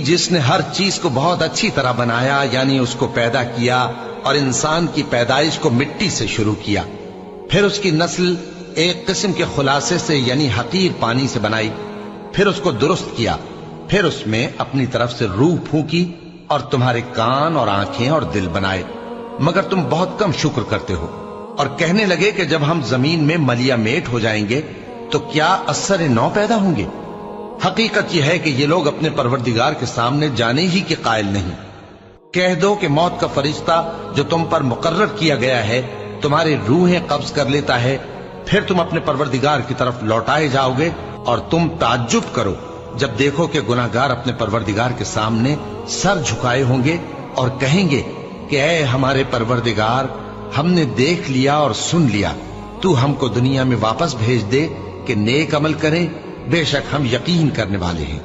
जिसने हर चीज को बहुत अच्छी तरह बनाया, यानी उसको पैदा किया और इंसान की पैदाइश को मिट्टी से शुरू किया, फिर उसकी नस्ल एक किस्म के खुलासे से यानी हकीर पानी से बनाई, फिर उसको दुरुस्त किया, फिर उसमें अपनी तरफ से रूह फूंकी और तुम्हारे कान और आंखें और दिल बनाए, मगर तुम बहुत कम शुक्र करते हो। और कहने लगे कि जब हम जमीन में मलिया मेट हो जाएंगे तो क्या असर नौ पैदा होंगे। हकीकत यह है कि ये लोग अपने परवरदिगार के सामने जाने ही के कायल नहीं। कह दो कि मौत का फरिश्ता जो तुम पर मुकर्रर किया गया है तुम्हारी रूहें कब्ज कर लेता है, फिर तुम अपने परवरदिगार की तरफ लौटाए जाओगे और तुम ताज्जुब करो जब देखो कि गुनाहगार अपने परवरदिगार के सामने सर झुकाए होंगे और कहेंगे कि ऐ हमारे परवरदिगार, हमने देख लिया और सुन लिया, तू हमको दुनिया में वापस भेज दे कि नेक अमल करें, बेशक हम यकीन करने वाले हैं।